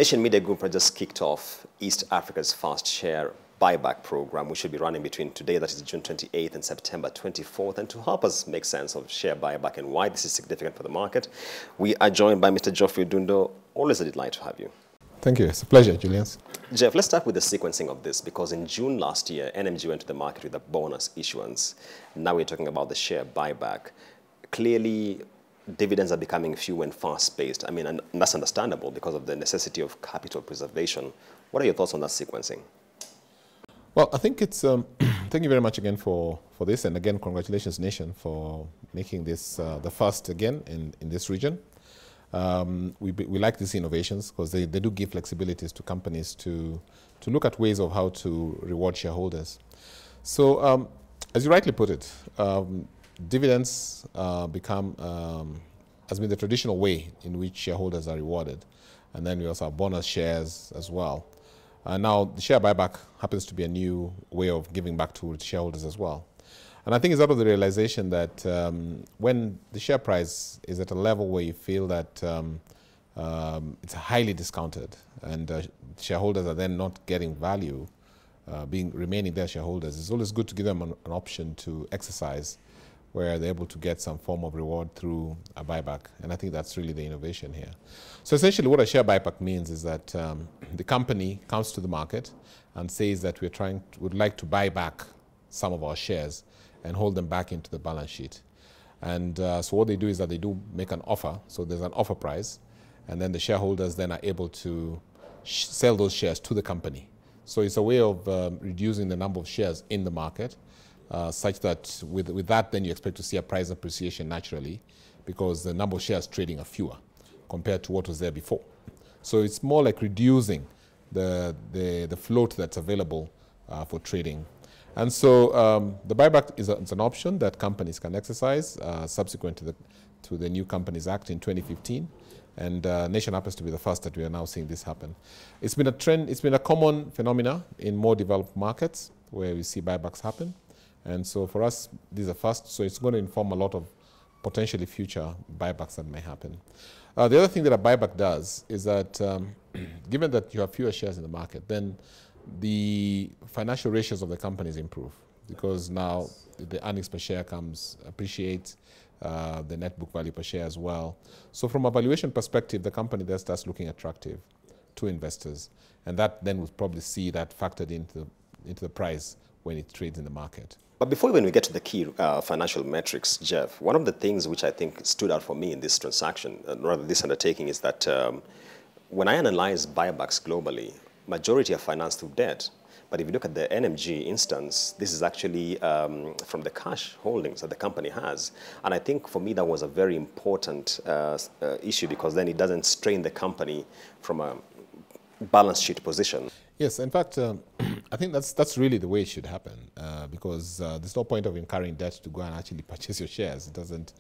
Nation Media Group has just kicked off East Africa's first share buyback program, which should be running between today, that is June 28th, and September 24th. And to help us make sense of share buyback and why this is significant for the market, we are joined by Mr. Geoffrey Dundo. Always a delight to have you. Thank you. It's a pleasure, Julius. Jeff, let's start with the sequencing of this, because in June last year, NMG went to the market with a bonus issuance. Now we're talking about the share buyback. Clearly, dividends are becoming few and fast-paced. I mean, and that's understandable because of the necessity of capital preservation. What are your thoughts on that sequencing? Well, I think it's, thank you very much again for this. And again, congratulations, Nation, for making this the first again in this region. We like these innovations because they do give flexibilities to companies to look at ways of how to reward shareholders. So as you rightly put it, dividends has been the traditional way in which shareholders are rewarded. And then we also have bonus shares as well. Now, the share buyback happens to be a new way of giving back to shareholders as well. And I think it's out of the realization that when the share price is at a level where you feel that it's highly discounted and shareholders are then not getting value, remaining their shareholders, it's always good to give them an option to exercise where they're able to get some form of reward through a buyback. And I think that's really the innovation here. So essentially what a share buyback means is that the company comes to the market and says that would like to buy back some of our shares and hold them back into the balance sheet. And so what they do is that they do make an offer. So there's an offer price, and then the shareholders then are able to sell those shares to the company. So it's a way of reducing the number of shares in the market, such that with that, then you expect to see a price appreciation naturally, because the number of shares trading are fewer compared to what was there before. So it's more like reducing the float that's available for trading. And so the buyback is an option that companies can exercise subsequent to the New Companies Act in 2015. And Nation happens to be the first that we are now seeing this happen. It's been a trend, it's been a common phenomena in more developed markets where we see buybacks happen. And so for us, this is a first, so it's going to inform a lot of potentially future buybacks that may happen. The other thing that a buyback does is that given that you have fewer shares in the market, then the financial ratios of the companies improve, because now the earnings per share appreciate, the net book value per share as well. So from a valuation perspective, the company then starts looking attractive to investors, and that then would probably see that factored into the price when it trades in the market. But before we get to the key financial metrics, Jeff, one of the things which I think stood out for me in this transaction, rather this undertaking, is that when I analyze buybacks globally, majority are financed through debt. But if you look at the NMG instance, this is actually from the cash holdings that the company has. And I think for me that was a very important issue, because then it doesn't strain the company from a balance sheet position. Yes, in fact, I think that's really the way it should happen, because there's no point of incurring debt to go and actually purchase your shares. It doesn't.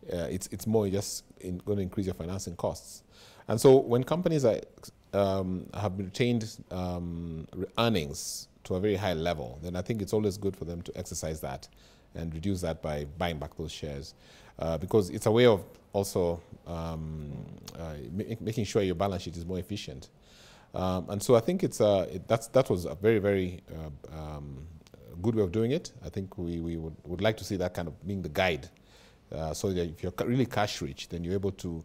It's more just going to increase your financing costs. And so when companies have retained earnings to a very high level, then I think it's always good for them to exercise that and reduce that by buying back those shares, because it's a way of also making sure your balance sheet is more efficient. And so I think that was a very, very good way of doing it. I think we would like to see that kind of being the guide, so that if you're really cash rich, then you're able to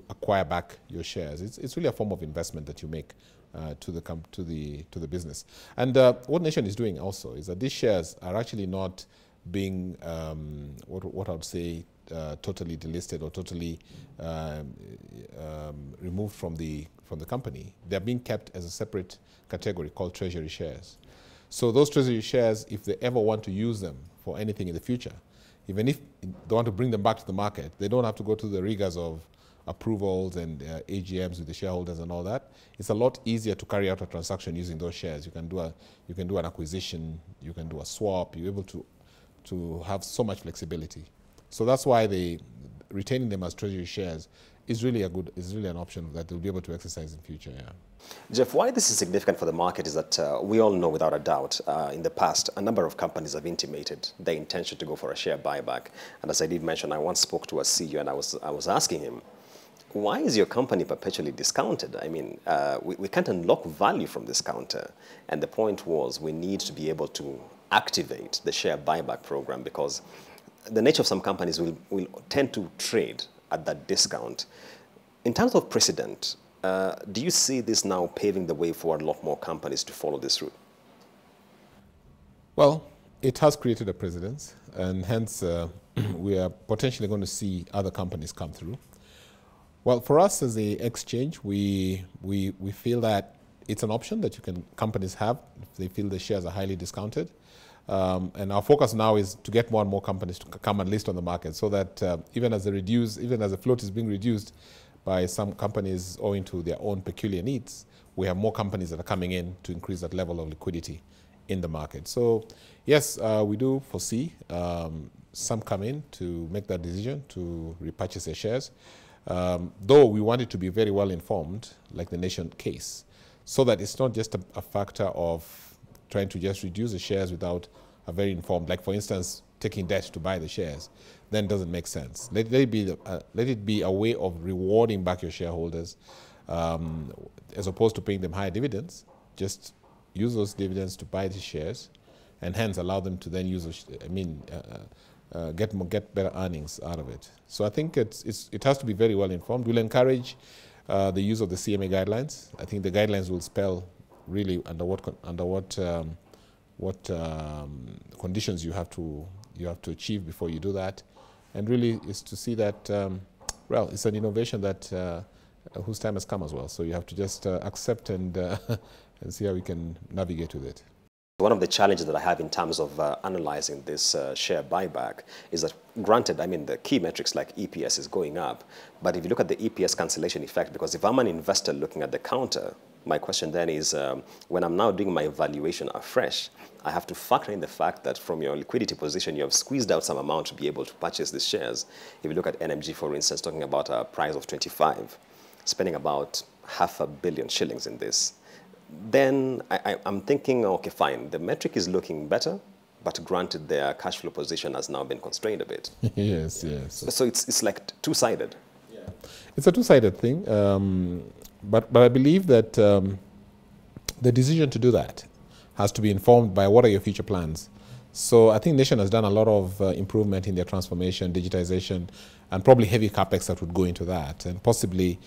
acquire back your shares. It's really a form of investment that you make to the business. And what Nation is doing also is that these shares are actually not being what I would say totally delisted or totally removed from the company. They're being kept as a separate category called treasury shares. So those treasury shares, if they ever want to use them for anything in the future, even if they want to bring them back to the market, they don't have to go through the rigors of approvals and AGMs with the shareholders and all that. It's a lot easier to carry out a transaction using those shares. You can do an acquisition, you can do a swap. You're able to have so much flexibility. So that's why retaining them as treasury shares is really an option that they'll be able to exercise in future. Yeah. Jeff, why this is significant for the market is that we all know without a doubt in the past a number of companies have intimated their intention to go for a share buyback. And as I did mention, I once spoke to a CEO and I was asking him, why is your company perpetually discounted? I mean, we can't unlock value from this counter. And the point was we need to be able to activate the share buyback program because the nature of some companies will tend to trade at that discount. In terms of precedent, do you see this now paving the way for a lot more companies to follow this route? Well, it has created a precedent, and hence we are potentially going to see other companies come through. Well, for us as the exchange, we feel that it's an option that companies have if they feel the shares are highly discounted. And our focus now is to get more and more companies to come and list on the market so that even as the float is being reduced by some companies owing to their own peculiar needs, we have more companies that are coming in to increase that level of liquidity in the market. So yes, we do foresee some come in to make that decision to repurchase their shares, though we want it to be very well informed, like the Nation case, so that it's not just a factor of trying to just reduce the shares without a very informed, like for instance, taking debt to buy the shares, then doesn't make sense. Let it be a way of rewarding back your shareholders as opposed to paying them higher dividends. Just use those dividends to buy the shares and hence allow them to then use, get better earnings out of it. So I think it has to be very well informed. We'll encourage the use of the CMA guidelines. I think the guidelines will spell really under what conditions you have to achieve before you do that, and really is to see that well, it's an innovation that whose time has come as well. So you have to just accept and and see how we can navigate with it. One of the challenges that I have in terms of analyzing this share buyback is that, granted, I mean, the key metrics like EPS is going up, but if you look at the EPS cancellation effect, because if I'm an investor looking at the counter, my question then is, when I'm now doing my valuation afresh, I have to factor in the fact that from your liquidity position, you have squeezed out some amount to be able to purchase these shares. If you look at NMG, for instance, talking about a price of 25, spending about £500 million shillings in this, then I'm thinking, okay, fine, the metric is looking better, but granted their cash flow position has now been constrained a bit. Yes, yes. So it's like two-sided. Yeah. It's a two-sided thing, but I believe that the decision to do that has to be informed by what are your future plans. So I think Nation has done a lot of improvement in their transformation, digitization, and probably heavy capex that would go into that, and possibly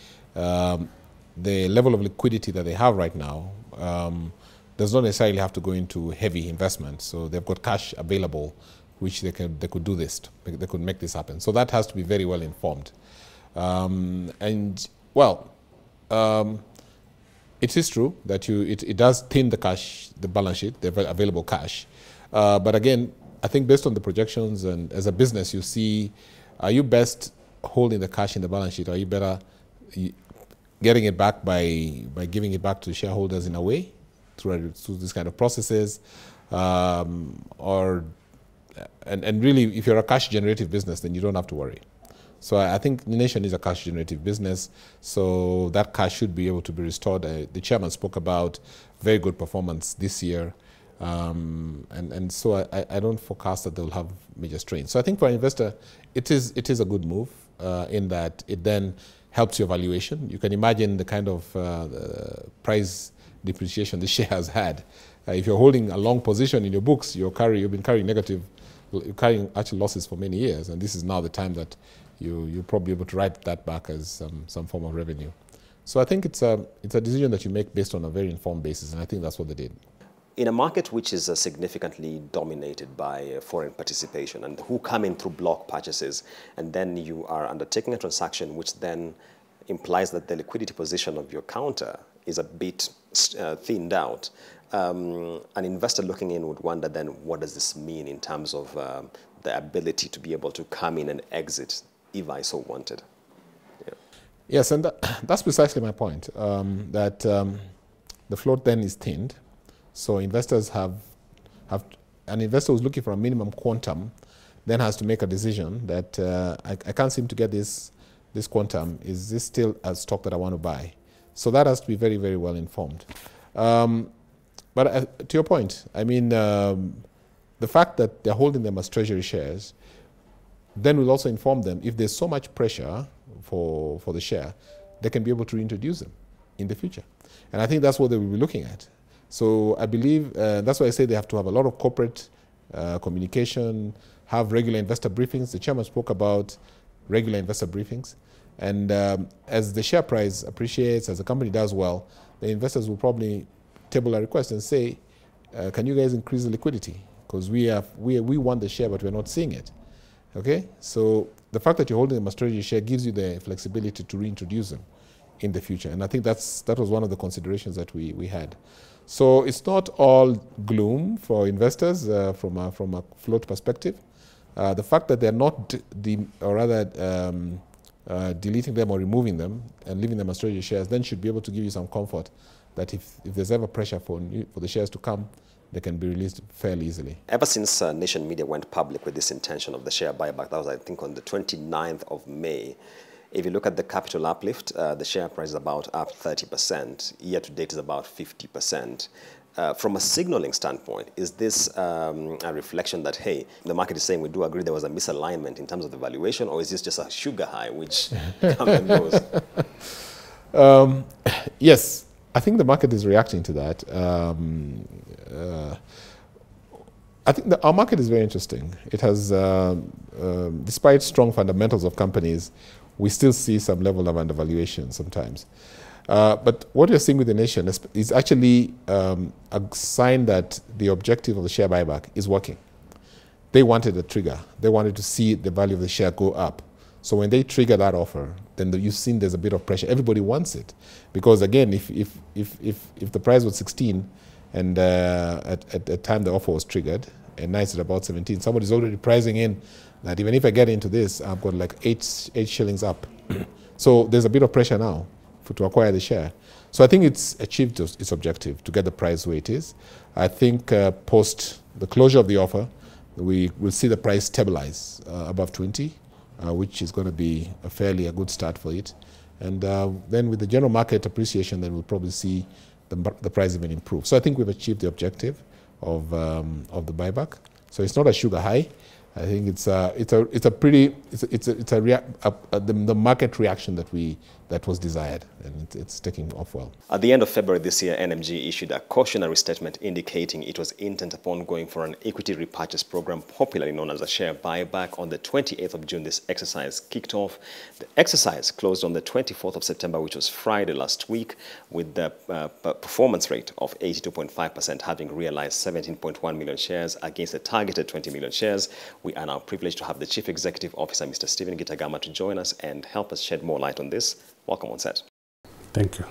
the level of liquidity that they have right now does not necessarily have to go into heavy investment. So they've got cash available, which they could do this, they could make this happen. So that has to be very well informed. And well, it is true that it does thin the balance sheet, the available cash. But again, I think based on the projections and as a business, you see, are you best holding the cash in the balance sheet? Or are you better getting it back by giving it back to shareholders in a way through this kind of processes, and really, if you're a cash generative business, then you don't have to worry. So I think Nation is a cash generative business, so that cash should be able to be restored. The chairman spoke about very good performance this year, and so I don't forecast that they'll have major strain. So I think for an investor, it is a good move in that it then helps your valuation. You can imagine the kind of price depreciation the share has had. If you're holding a long position in your books, you've been carrying actual losses for many years, and this is now the time that you're probably able to write that back as some form of revenue. So I think it's a decision that you make based on a very informed basis, and I think that's what they did. In a market which is significantly dominated by foreign participation and who come in through block purchases, and then you are undertaking a transaction which then implies that the liquidity position of your counter is a bit thinned out, an investor looking in would wonder then what does this mean in terms of the ability to be able to come in and exit if I so wanted. Yeah. Yes, and that's precisely my point, that the float then is thinned. So investors an investor who's looking for a minimum quantum then has to make a decision that I can't seem to get this quantum. Is this still a stock that I want to buy? So that has to be very, very well informed. But to your point, I mean, the fact that they're holding them as treasury shares then will also inform them if there's so much pressure for the share, they can be able to reintroduce them in the future. And I think that's what they will be looking at. So I believe that's why I say they have to have a lot of corporate communication, have regular investor briefings. The chairman spoke about regular investor briefings. And as the share price appreciates, as the company does well, the investors will probably table a request and say, can you guys increase the liquidity? Because we want the share, but we're not seeing it. Okay? So the fact that you're holding a majority share gives you the flexibility to reintroduce them in the future. And I think that was one of the considerations that we had. So it's not all gloom for investors from a float perspective. The fact that they're not, deleting them or removing them and leaving them as treasury shares then should be able to give you some comfort that if there's ever pressure for the shares to come, they can be released fairly easily. Ever since Nation Media went public with this intention of the share buyback, that was, I think, on the 29th of May. If you look at the capital uplift, the share price is about up 30%. Year to date is about 50%. From a signaling standpoint, is this a reflection that, hey, the market is saying we do agree there was a misalignment in terms of the valuation, or is this just a sugar high which comes and goes? Yes, I think the market is reacting to that. I think our market is very interesting. It has, despite strong fundamentals of companies, we still see some level of undervaluation sometimes. But what you're seeing with the nation is actually a sign that the objective of the share buyback is working. They wanted a trigger. They wanted to see the value of the share go up. So when they trigger that offer, then you've seen there's a bit of pressure. Everybody wants it. Because again, if the price was 16 and at the time the offer was triggered, and now it's at about 17, somebody's already pricing in that even if I get into this, I've got like 8 shillings up. So there's a bit of pressure now to acquire the share. So I think it's achieved its objective to get the price where it is. I think post the closure of the offer, we will see the price stabilize above 20, which is going to be a good start for it. And then with the general market appreciation, then we'll probably see the price even improve. So I think we've achieved the objective of the buyback. So it's not a sugar high. I think the market reaction that was desired, and it's taking off well. At the end of February this year, NMG issued a cautionary statement indicating it was intent upon going for an equity repurchase program, popularly known as a share buyback. On the 28th of June, this exercise kicked off. The exercise closed on the 24th of September, which was Friday last week, with the performance rate of 82.5%, having realized 17.1 million shares against a targeted 20 million shares. We are now privileged to have the Chief Executive Officer, Mr. Stephen Gitagama, to join us and help us shed more light on this. Welcome on set. Thank you.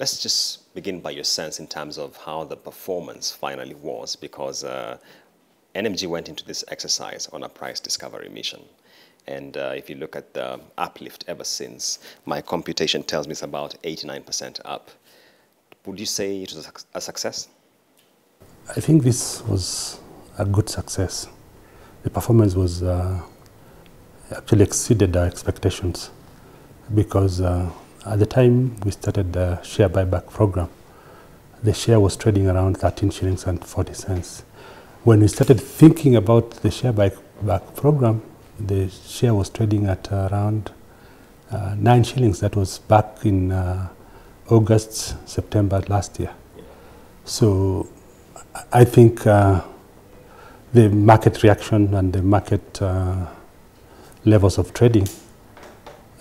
Let's just begin by your sense in terms of how the performance finally was, because NMG went into this exercise on a price discovery mission. And if you look at the uplift ever since, my computation tells me it's about 89% up. Would you say it was a success? I think this was a good success. The performance was actually exceeded our expectations, because at the time we started the share buyback program, the share was trading around 13 shillings and 40 cents. When we started thinking about the share buyback program, the share was trading at around 9 shillings. That was back in August, September last year. So I think the market reaction and the market levels of trading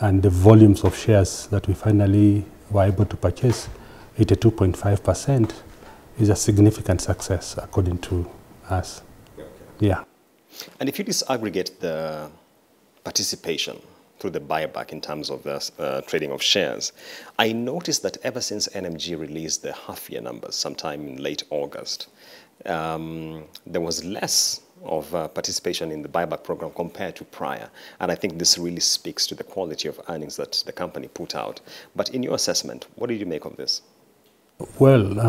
and the volumes of shares that we finally were able to purchase, 82.5%, is a significant success according to us. Okay. Yeah. And if you disaggregate the participation through the buyback in terms of the trading of shares, I noticed that ever since NMG released the half-year numbers sometime in late August, there was less of participation in the buyback program compared to prior. And I think this really speaks to the quality of earnings that the company put out. But in your assessment, what did you make of this? Well,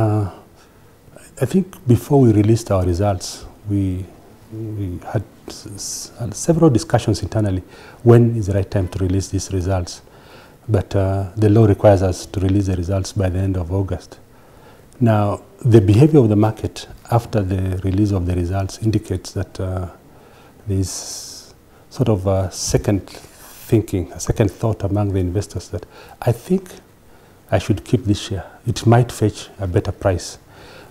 I think before we released our results, we had several discussions internally. When is the right time to release these results? But the law requires us to release the results by the end of August. Now, the behavior of the market after the release of the results indicates that there is sort of a second thinking, a second thought among the investors that I think I should keep this share. It might fetch a better price.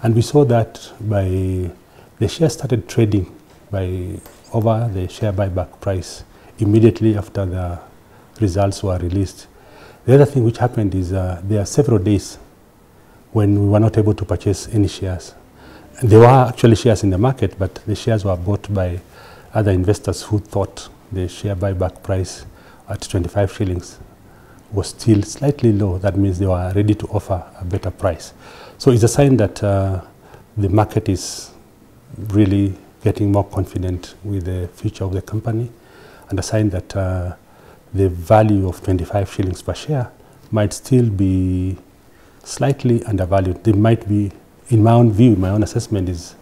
And we saw that by the share started trading by over the share buyback price immediately after the results were released. The other thing which happened is there are several days when we were not able to purchase any shares. And there were actually shares in the market, but the shares were bought by other investors who thought the share buyback price at 25 shillings was still slightly low. That means they were ready to offer a better price. So it's a sign that the market is really getting more confident with the future of the company, and a sign that the value of 25 shillings per share might still be slightly undervalued. They might be, in my own view, my own assessment is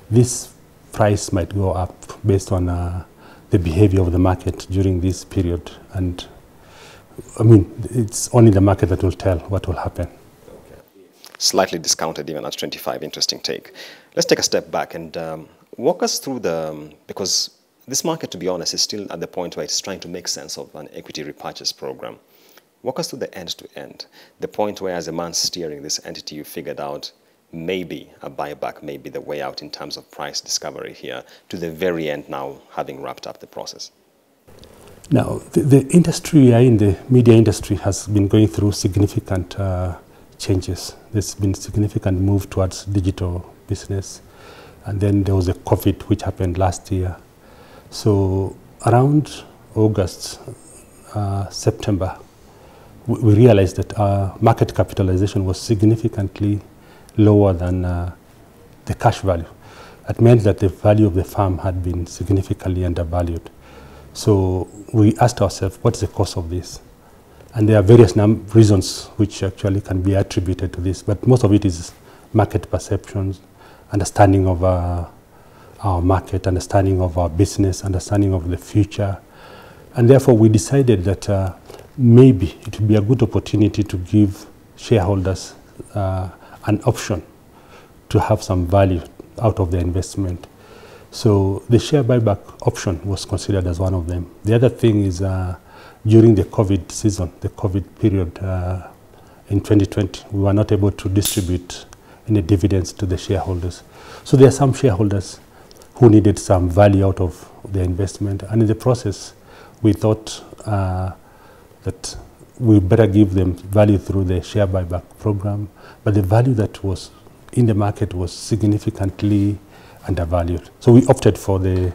this price might go up based on the behavior of the market during this period. And I mean, it's only the market that will tell what will happen. Okay. Slightly discounted even at 25, interesting take. Let's take a step back and walk us through because this market, to be honest, is still at the point where it's trying to make sense of an equity repurchase program. Walk us through the end-to-end, the point where as a man steering this entity, you figured out maybe a buyback may be the way out in terms of price discovery here, to the very end now having wrapped up the process. Now, the industry we are in, the media industry, has been going through significant changes. There's been significant move towards digital business. And then there was a COVID, which happened last year. So around August, September, we realized that our market capitalization was significantly lower than the cash value. It meant that the value of the firm had been significantly undervalued. So we asked ourselves, what's the cause of this? And there are various reasons which actually can be attributed to this, but most of it is market perceptions, understanding of our market, understanding of our business, understanding of the future. And therefore we decided that maybe it would be a good opportunity to give shareholders an option to have some value out of their investment. So the share buyback option was considered as one of them. The other thing is during the COVID season, the COVID period in 2020, we were not able to distribute any dividends to the shareholders. So there are some shareholders who needed some value out of their investment, and in the process we thought that we better give them value through the share buyback program, but the value that was in the market was significantly undervalued. So we opted for the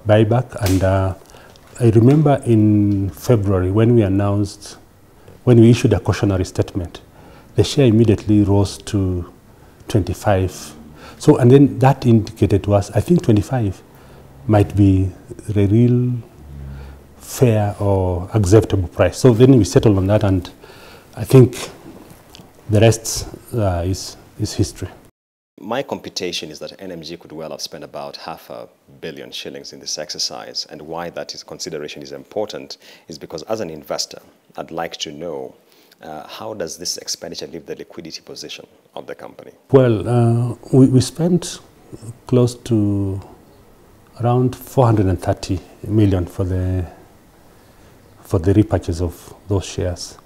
buyback, and I remember in February when we issued a cautionary statement, the share immediately rose to 25. So, and then that indicated to us, I think 25 might be the real fair or acceptable price. So then we settled on that, and I think the rest is history. My computation is that NMG could well have spent about £500 million shillings in this exercise, and why that consideration is important is because as an investor, I'd like to know how does this expenditure leave the liquidity position of the company? Well, we spent close to around 430 million for the repurchase of those shares.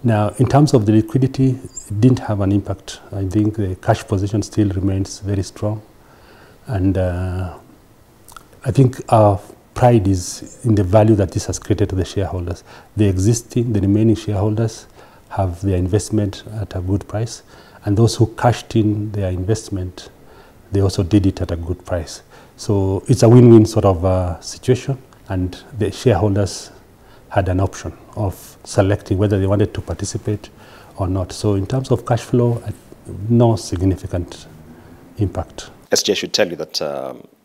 Now, in terms of the liquidity, it didn't have an impact. I think the cash position still remains very strong. And I think our pride is in the value that this has created to the shareholders. The remaining shareholders have their investment at a good price. And those who cashed in their investment, they also did it at a good price. So it's a win-win sort of situation. And the shareholders had an option of selecting whether they wanted to participate or not. So in terms of cash flow, no significant impact. SJ should tell you that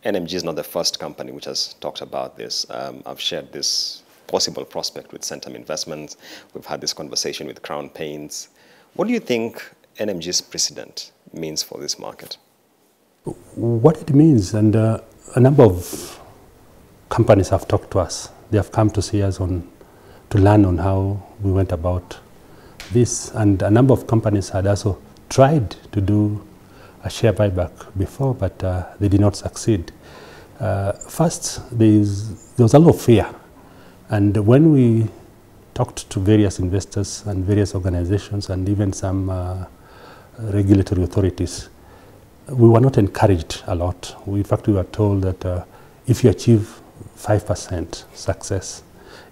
NMG is not the first company which has talked about this. I've shared this possible prospect with Centum Investments. We've had this conversation with Crown Paints. What do you think NMG's precedent means for this market? What it means, and a number of companies have talked to us. They have come to see us to learn on how we went about this. And a number of companies had also tried to do a share buyback before, but they did not succeed. First, there was a lot of fear And when we talked to various investors and various organizations and even some regulatory authorities, we were not encouraged a lot. In fact, we were told that if you achieve 5% success,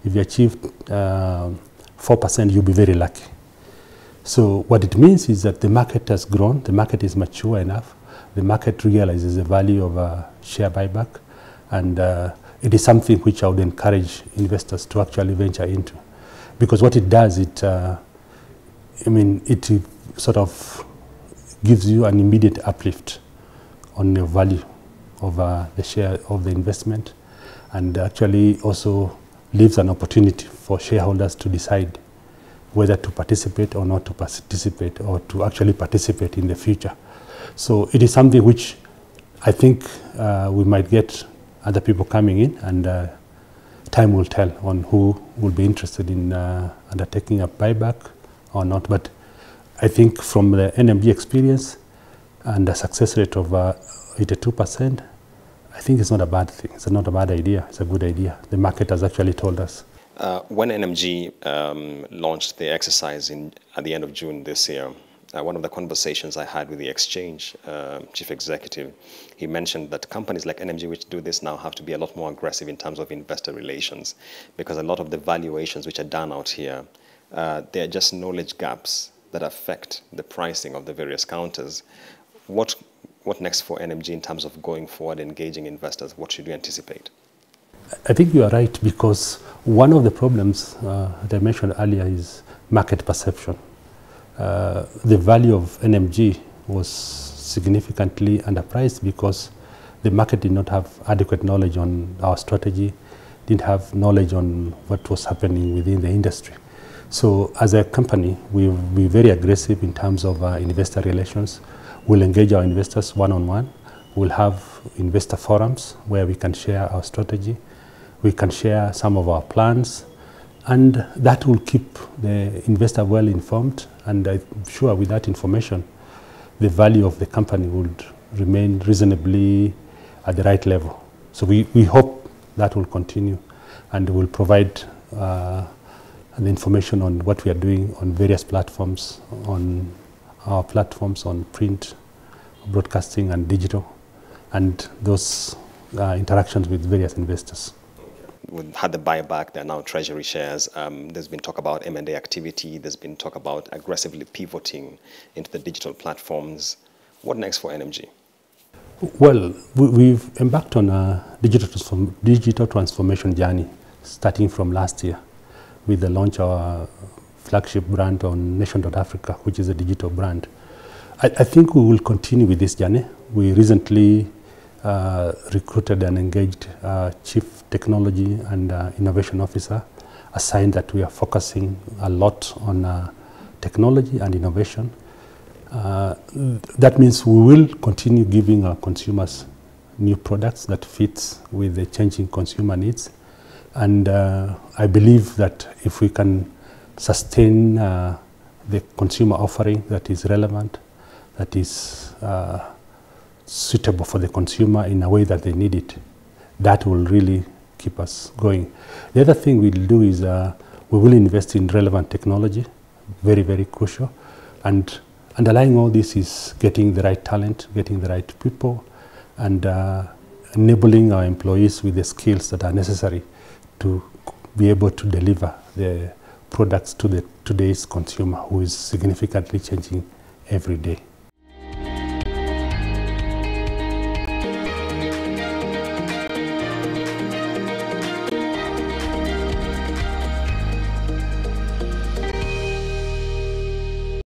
if you achieve 4%, you'll be very lucky. So what it means is that the market has grown, the market is mature enough, the market realizes the value of a share buyback, and it is something which I would encourage investors to actually venture into. Because what it does, it sort of gives you an immediate uplift on the value of the share of the investment, and actually also leaves an opportunity for shareholders to decide whether to participate or not to participate, or to actually participate in the future. So it is something which I think we might get other people coming in, and time will tell on who will be interested in undertaking a buyback or not. But I think from the NMG experience and the success rate of 82%, I think it's not a bad thing. It's not a bad idea. It's a good idea. The market has actually told us. When NMG launched the exercise at the end of June this year, one of the conversations I had with the exchange chief executive, he mentioned that companies like NMG which do this now have to be a lot more aggressive in terms of investor relations, because a lot of the valuations which are done out here, they are just knowledge gaps that affect the pricing of the various counters. What next for NMG in terms of going forward, engaging investors? What should we anticipate? I think you are right, because one of the problems that I mentioned earlier is market perception. The value of NMG was significantly underpriced because the market did not have adequate knowledge on our strategy, didn't have knowledge on what was happening within the industry. So as a company, we'll be very aggressive in terms of investor relations. We'll engage our investors one-on-one. We'll have investor forums where we can share our strategy. We can share some of our plans, and that will keep the investor well informed. And I'm sure with that information, the value of the company would remain reasonably at the right level. So we hope that will continue, and will provide the information on what we are doing on various platforms, on our platforms on print, broadcasting and digital, and those interactions with various investors. We've had the buyback, there are now treasury shares. There's been talk about M&A activity. There's been talk about aggressively pivoting into the digital platforms. What next for NMG? Well, we've embarked on a digital transformation journey starting from last year with the launch of our flagship brand on Nation.Africa, which is a digital brand. I think we will continue with this journey. We recently recruited and engaged Chief Technology and Innovation Officer, assigned that we are focusing a lot on technology and innovation. That means we will continue giving our consumers new products that fit with the changing consumer needs. And I believe that if we can sustain the consumer offering that is relevant, that is suitable for the consumer in a way that they need it, that will really keep us going. The other thing we'll do is we will invest in relevant technology, very, very crucial. And underlying all this is getting the right talent, getting the right people, and enabling our employees with the skills that are necessary to be able to deliver the products to today's consumer, who is significantly changing every day.